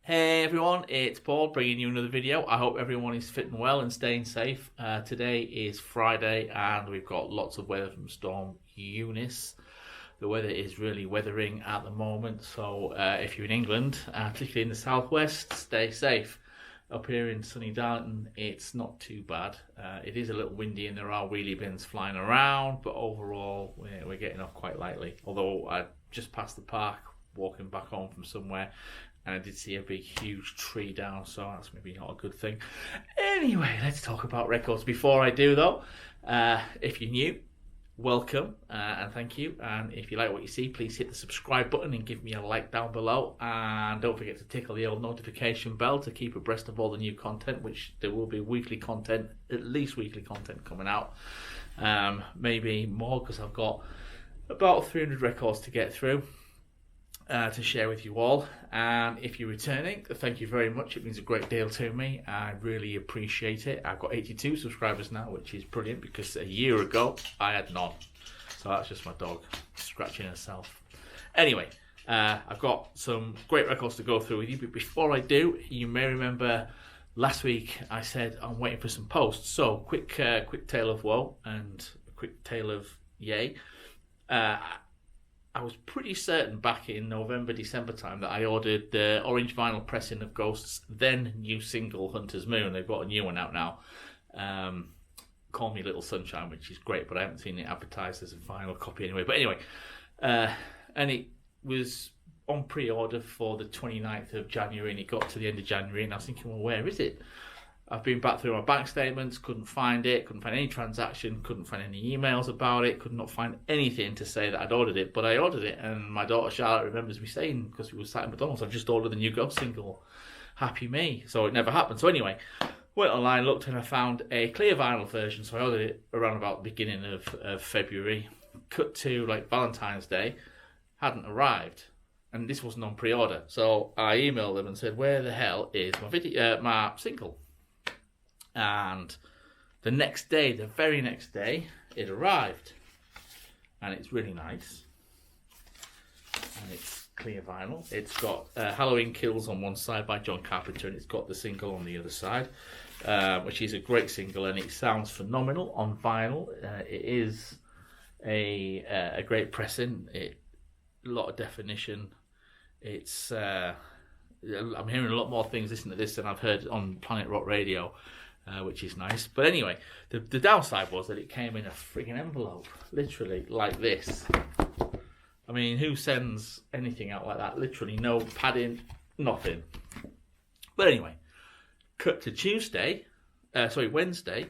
Hey everyone, it's Paul bringing you another video. I hope everyone is fitting well and staying safe. Today is Friday and we've got lots of weather from Storm Eunice. The weather is really weathering at the moment, so if you're in England, particularly in the southwest, stay safe. Up here in sunny Darlington, it's not too bad. It is a little windy and there are wheelie bins flying around, but overall we're getting off quite lightly. Although I just passed the park walking back home from somewhere, and I did see a big, huge tree down, so that's maybe not a good thing. Anyway, let's talk about records. Before I do, though, if you're new, welcome and thank you. And if you like what you see, please hit the subscribe button and give me a like down below. And don't forget to tickle the old notification bell to keep abreast of all the new content, which there will be weekly content, at least weekly content coming out. Maybe more, because I've got about 300 records to get through. To share with you all. And if you're returning, thank you very much. It means a great deal to me. I really appreciate it. I've got 82 subscribers now, which is brilliant, because a year ago I had none. So that's just my dog scratching herself. Anyway, I've got some great records to go through with you, but before I do, you may remember last week I said I'm waiting for some posts. So quick tale of woe and a quick tale of yay. I was pretty certain back in November, December time that I ordered the orange vinyl pressing of Ghost's then new single, Hunter's Moon. They've got a new one out now, Call Me Little Sunshine, which is great, but I haven't seen it advertised as a vinyl copy anyway. But anyway, and it was on pre-order for the 29th of January, and it got to the end of January, and I was thinking, well, where is it? I've been back through my bank statements, couldn't find it, couldn't find any transaction, couldn't find any emails about it, could not find anything to say that I'd ordered it, but I ordered it, and my daughter Charlotte remembers me saying, because we were sat in McDonald's, I've just ordered the new Ghost single, happy me, so it never happened. So anyway, went online, looked, and I found a clear vinyl version, so I ordered it around about the beginning of February, cut to like Valentine's Day, hadn't arrived. And this wasn't on pre-order, so I emailed them and said, where the hell is my single? And the next day, the very next day, it arrived. And it's really nice. And it's clear vinyl. It's got Halloween Kills on one side by John Carpenter, and it's got the single on the other side, which is a great single, and it sounds phenomenal on vinyl. It is a great pressing. A lot of definition. It's I'm hearing a lot more things listening to this than I've heard on Planet Rock Radio. Which is nice. But anyway, the downside was that it came in a frigging envelope, literally like this. I mean, who sends anything out like that? Literally no padding, nothing. But anyway, cut to Wednesday,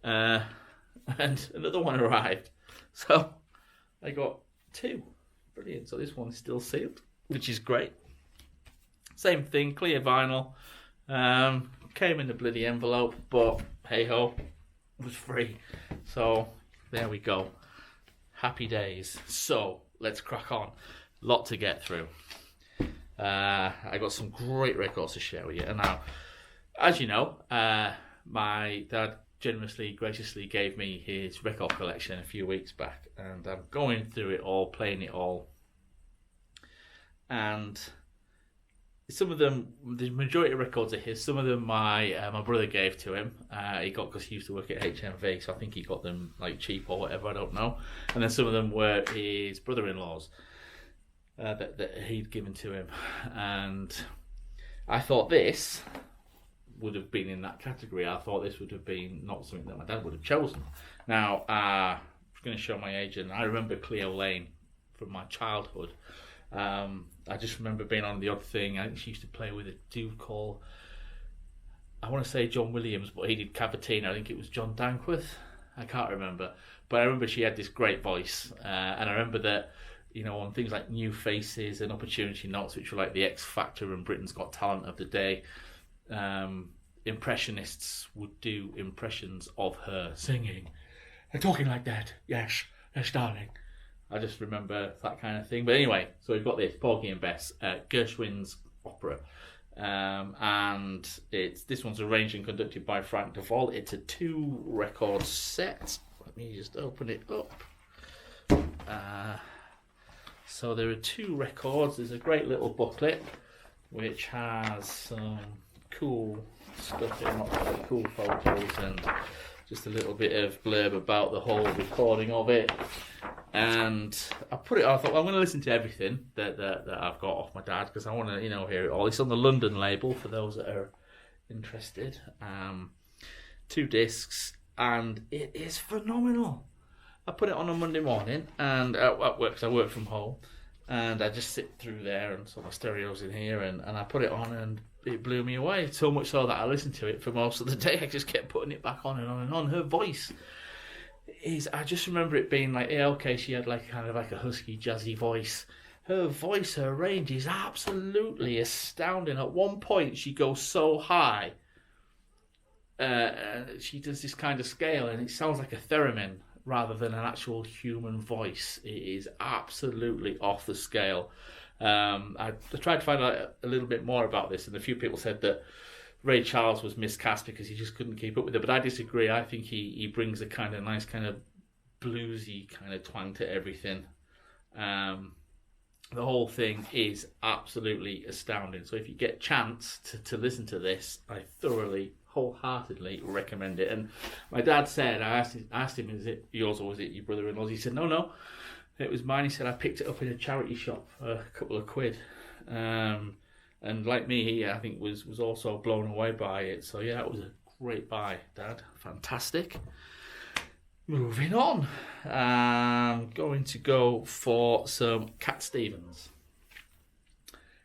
and another one arrived. So I got two. Brilliant. So this one's still sealed, which is great. Same thing, clear vinyl. Came in the bloody envelope, but hey ho, it was free. So there we go. Happy days. So let's crack on. Lot to get through. I got some great records to share with you. And now, as you know, my dad graciously gave me his record collection a few weeks back, and I'm going through it all, playing it all. And some of them, the majority of records are his. Some of them my brother gave to him. He got, because he used to work at HMV, so I think he got them like cheap or whatever, I don't know. And then some of them were his brother-in-law's that he'd given to him. And I thought this would have been in that category. I thought this would have been not something that my dad would have chosen. Now, I'm going to show my age, and I remember Cleo Lane from my childhood. I just remember being on the odd thing. I think she used to play with a dude called, I want to say John Williams, but he did Cavatina. I think it was John Dankworth. I can't remember. But I remember she had this great voice. And I remember that, you know, on things like New Faces and Opportunity Knocks, which were like the X Factor and Britain's Got Talent of the day, impressionists would do impressions of her singing. And talking like that. Yes, darling. I just remember that kind of thing. But anyway, so we've got this, Porgy and Bess, Gershwin's opera. And this one's arranged and conducted by Frank Duvall. It's a 2-record set. Let me just open it up. So there are 2 records. There's a great little booklet which has some cool stuff in, lots of really cool photos and just a little bit of blurb about the whole recording of it. And I put it on. I thought, well, I'm going to listen to everything that I've got off my dad, because I want to, hear it all. It's on the London label for those that are interested. 2 discs, and it is phenomenal. I put it on a Monday morning, and at work, because I work from home, and I just sit through there, and so my stereo's in here, and I put it on, and it blew me away. So much so that I listened to it for most of the day. I just kept putting it back on and on and on. Her voice I just remember it being like, yeah, okay, she had like kind of like a husky, jazzy voice. Her voice, her range is absolutely astounding. At one point, she goes so high. She does this kind of scale, and it sounds like a theremin rather than an actual human voice. It is absolutely off the scale. I tried to find out a little bit more about this, and a few people said that Ray Charles was miscast because he just couldn't keep up with it. But I disagree. I think he brings a kind of nice, kind of bluesy kind of twang to everything. The whole thing is absolutely astounding. So if you get a chance to listen to this, I thoroughly, wholeheartedly recommend it. And my dad said, I asked him, is it yours or was it your brother-in-law's? He said, no, it was mine. He said, I picked it up in a charity shop for a couple of quid. And like me, he, I think, was also blown away by it. So yeah, it was a great buy, Dad. Fantastic. Moving on. I'm going to go for some Cat Stevens.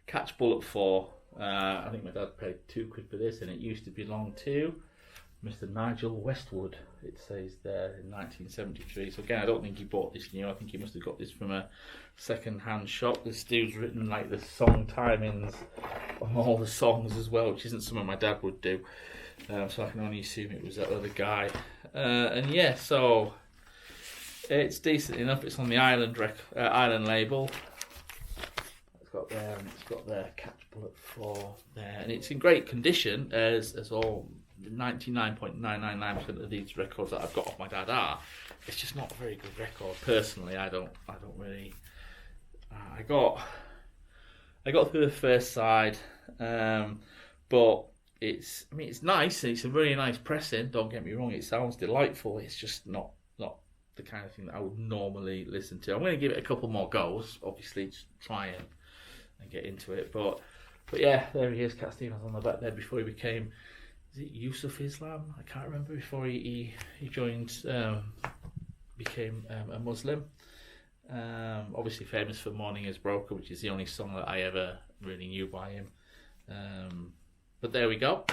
Catch Bullet 4. I think my dad paid £2 for this, and it used to belong to Mr. Nigel Westwood, it says there, in 1973. So again, I don't think he bought this new. I think he must have got this from a second-hand shop. This dude's written like the song timings on all the songs as well, which isn't something my dad would do. So I can only assume it was that other guy. And yeah, so it's decent enough. It's on the Island label. It's got their Catch Bullet 4 there, and it's in great condition as all 99.999% of these records that I've got off my dad are. It's just not a very good record. Personally, I don't really. I got through the first side, but it's nice, and it's a really nice pressing. Don't get me wrong; it sounds delightful. It's just not the kind of thing that I would normally listen to. I'm going to give it a couple more goes, obviously, just try and get into it. But yeah, there he is, Cat Stevens on the back there before he became. Is it Yusuf Islam? I can't remember. Before he joined, became a Muslim. Obviously famous for Morning Is Broken, which is the only song that I ever really knew by him. But there we go.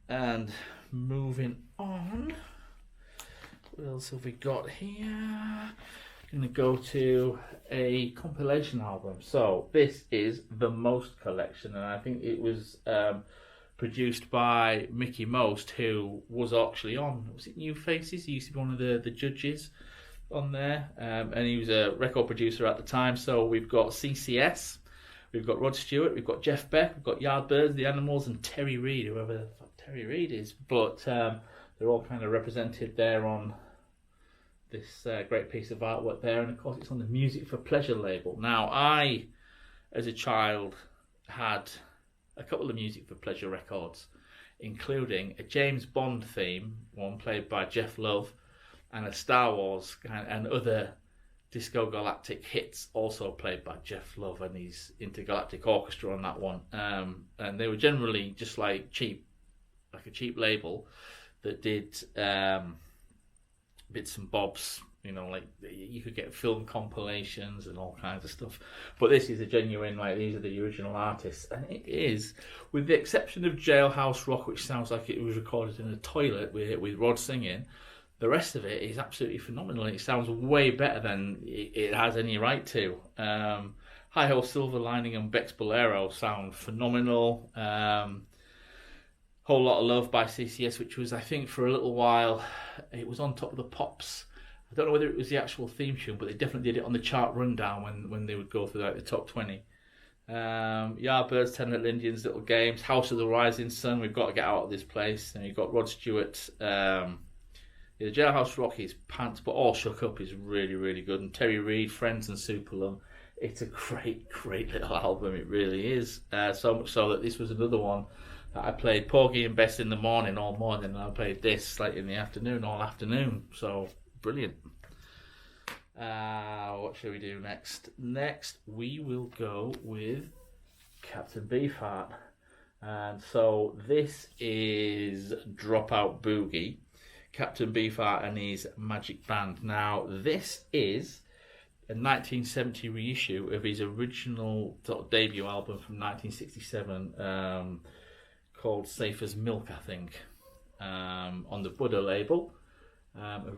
And moving on. What else have we got here? Going to go to a compilation album. So this is the Most Collection, and I think it was produced by Mickey Most, who was actually on, was it New Faces? He used to be one of the judges on there, and he was a record producer at the time. So we've got CCS, we've got Rod Stewart, we've got Jeff Beck, we've got Yardbirds, The Animals, and Terry Reid, whoever the fuck Terry Reid is. But they're all kind of represented there on this great piece of artwork there, and of course it's on the Music for Pleasure label. Now, I, as a child, had a couple of Music for Pleasure records, including a James Bond theme, one played by Jeff Love, and a Star Wars and other Disco Galactic hits also played by Jeff Love and his Intergalactic Orchestra on that one. And they were generally just like a cheap label that did bits and bobs, like you could get film compilations and all kinds of stuff. But this is a genuine, like, these are the original artists, and it is, with the exception of Jailhouse Rock, which sounds like it was recorded in a toilet with Rod singing. The rest of it is absolutely phenomenal. It sounds way better than it has any right to. High Ho Silver Lining and Bex Bolero sound phenomenal. Whole Lot of Love by CCS, which was, I think, for a little while, it was on Top of the Pops. I don't know whether it was the actual theme tune, but they definitely did it on the chart rundown when they would go through like the top 20. Yardbirds, 10 Little Indians, Little Games, House of the Rising Sun, We've Got to Get Out of This Place. And you've got Rod Stewart. The Jailhouse Rock is pants, but All Shook Up is really, really good. And Terry Reid, Friends and Superlum it's a great little album. It really is. So much so that this was another one that I played Porgy and Bess in the morning all morning, and I played this like in the afternoon all afternoon. So brilliant. What shall we do next? Next, we will go with Captain Beefheart. And so this is Dropout Boogie, Captain Beefheart and his Magic Band. Now, this is a 1970 reissue of his original sort of debut album from 1967, called Safe as Milk, I think, on the Buddha label.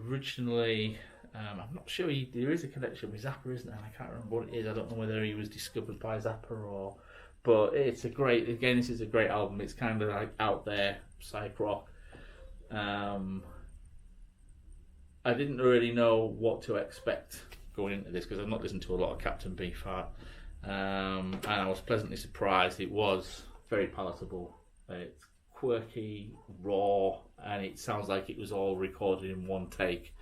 Originally, I'm not sure there is a connection with Zappa, isn't there? I can't remember what it is. I don't know whether he was discovered by Zappa or... But it's a great... Again, this is a great album. It's kind of like out there, psych rock. I didn't really know what to expect going into this because I've not listened to a lot of Captain Beefheart. And I was pleasantly surprised. It was very palatable. It's quirky, raw, and it sounds like it was all recorded in one take,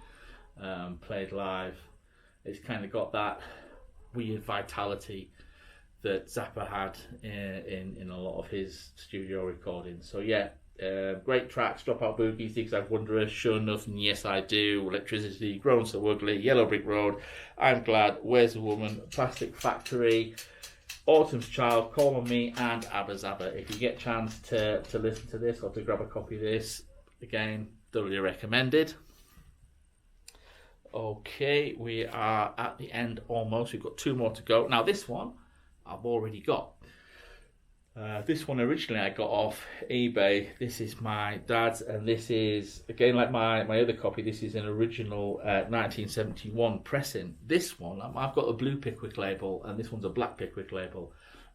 played live. It's kind of got that weird vitality that Zappa had in a lot of his studio recordings. So yeah, great tracks. Dropout Boogie, Things I've Wonderous, Sure Nothing, Yes I Do, Electricity, Grown So Ugly, Yellow Brick Road, I'm Glad, Where's the Woman, Plastic Factory, Autumn's Child, Call on Me, and Abba Zaba. If you get a chance to listen to this or to grab a copy of this, again, thoroughly recommended. Okay, we are at the end almost. We've got two more to go. Now this one I've already got. This one originally I got off eBay. This is my dad's, and this is, again, like my other copy, this is an original 1971 pressing. This one, I've got a blue Pickwick label, and this one's a black Pickwick label.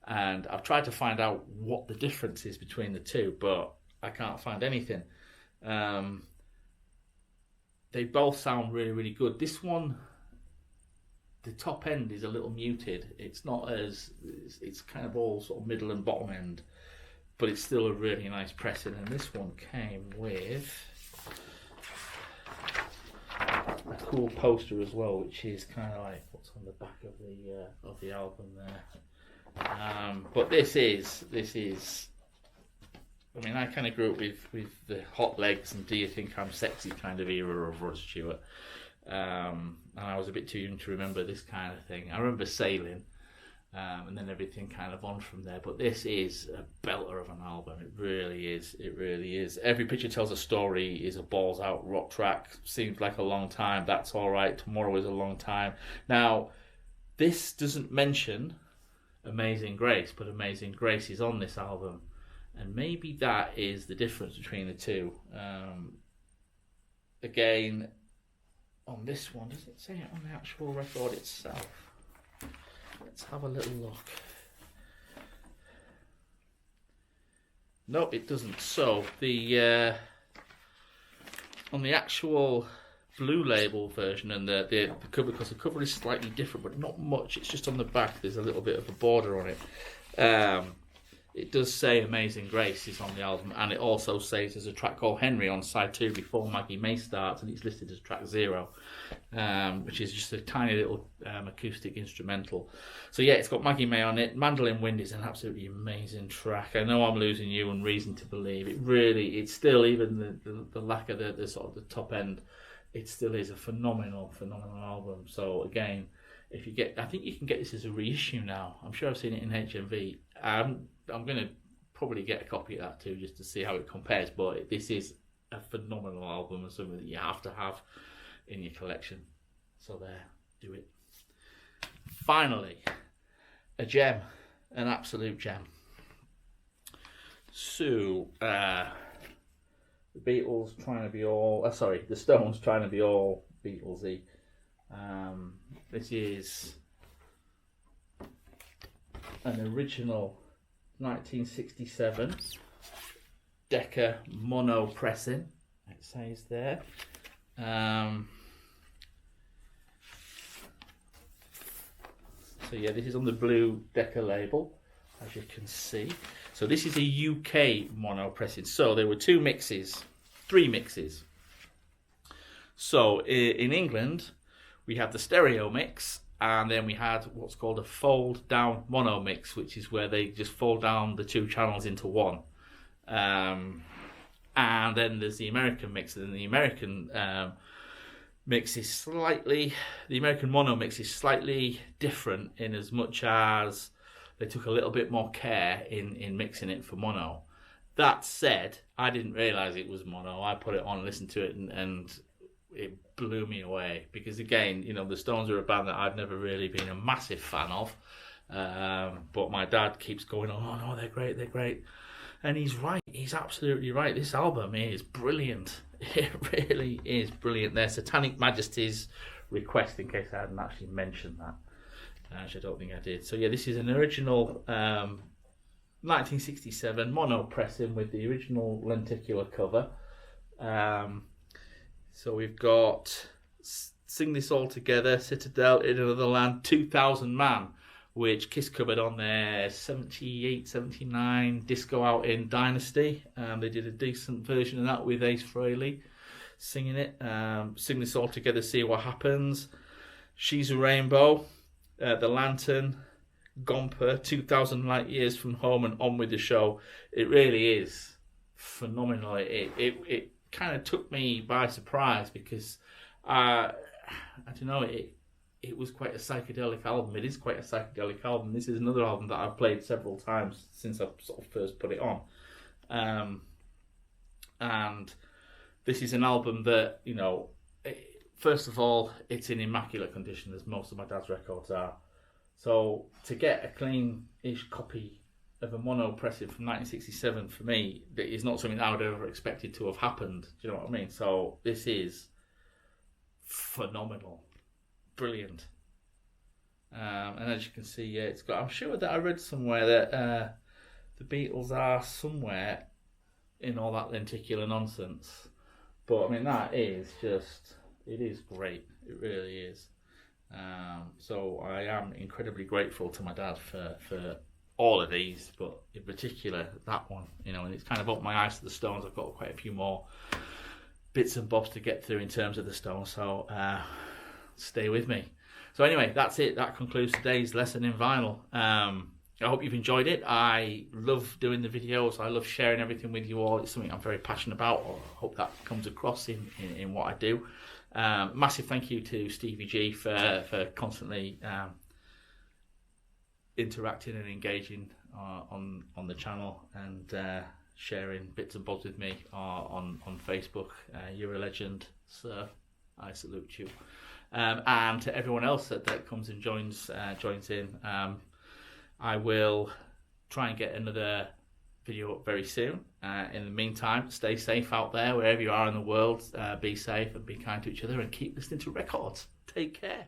And I've tried to find out what the difference is between the two, but I can't find anything. They both sound really, really good. This one, the top end is a little muted. It's not as, it's kind of all sort of middle and bottom end, but it's still a really nice pressing. And this one came with a cool poster as well, which is kind of like what's on the back of the album there. But this is. I mean, I kind of grew up with the Hot Legs and Do You Think I'm Sexy kind of era of Rod Stewart. And I was a bit too young to remember this kind of thing. I remember Sailing, and then everything kind of on from there. But this is a belter of an album. It really is. It really is. Every Picture Tells a Story is a balls out rock track. Seems like a long time. That's all right. Tomorrow is a long time. Now, this doesn't mention Amazing Grace, but Amazing Grace is on this album. And maybe that is the difference between the two. Again, on this one, does it say it on the actual record itself? Let's have a little look. No, it doesn't. So the on the actual blue label version and the cover, because the cover is slightly different, but not much. It's just on the back. There's a little bit of a border on it. It does say Amazing Grace is on the album, and it also says there's a track called Henry on side 2 before Maggie May starts, and it's listed as track 0, which is just a tiny little acoustic instrumental. So yeah, it's got Maggie May on it. Mandolin Wind is an absolutely amazing track. I Know I'm Losing You and Reason to Believe. It's still, even the lack of the sort of the top end, it still is a phenomenal album. So again, if you get, I think you can get this as a reissue now. I'm sure I've seen it in HMV. I'm going to probably get a copy of that too, just to see how it compares. But this is a phenomenal album and something that you have to have in your collection. So there, do it. Finally, a gem, an absolute gem. So, the Beatles trying to be all... the Stones trying to be all Beatlesy. This is an original 1967 Decca mono pressing, it says there. So yeah, this is on the blue Decca label, as you can see. So this is a UK mono pressing. So there were three mixes. So in England, we have the stereo mix, and then we had what's called a fold down mono mix, which is where they just fold down the two channels into one. And then there's the American mix, and the American mix is slightly, the American mono mix is slightly different in as much as they took a little bit more care in mixing it for mono. That said, I didn't realise it was mono. I put it on, listened to it, and it blew me away. Because again, you know, the Stones are a band that I've never really been a massive fan of. But my dad keeps going, oh no, they're great, they're great. And he's right, he's absolutely right. This album is brilliant. It really is brilliant. There's Satanic Majesty's Request, in case I hadn't actually mentioned that. Actually, I don't think I did. So yeah, this is an original 1967 mono pressing with the original lenticular cover. So we've got Sing This All Together, Citadel, In Another Land, 2000 Man, which Kiss covered on their 78, 79 disco out in Dynasty. They did a decent version of that with Ace Frehley singing it. Sing This All Together, See What Happens. She's a Rainbow, The Lantern, Gomper, 2000 Light Years from Home, and On With The Show. It really is phenomenal. It kind of took me by surprise because I don't know, it was quite a psychedelic album. It is quite a psychedelic album. This is another album that I've played several times since I sort of first put it on. And this is an album that, you know, first of all, it's in immaculate condition, as most of my dad's records are. So to get a clean-ish copy of a mono pressing from 1967, for me, that is not something I would have ever expected to have happened. Do you know what I mean? So this is phenomenal. Brilliant. And as you can see, yeah, it's got, I'm sure that I read somewhere that the Beatles are somewhere in all that lenticular nonsense. But I mean, that is just, it is great. It really is. So I am incredibly grateful to my dad for all of these, but in particular that one, you know, and it's kind of opened my eyes to the Stones. I've got quite a few more bits and bobs to get through in terms of the Stones, so stay with me. So anyway, that's it. That concludes today's lesson in vinyl. I hope you've enjoyed it. I love doing the videos. I love sharing everything with you all. It's something I'm very passionate about. I hope that comes across in what I do. Massive thank you to Stevie G for constantly interacting and engaging on the channel and sharing bits and bobs with me on Facebook. You're a legend, sir. I salute you. And to everyone else that comes and joins in, I will try and get another video up very soon. In the meantime, stay safe out there wherever you are in the world. Be safe and be kind to each other, and keep listening to records. Take care.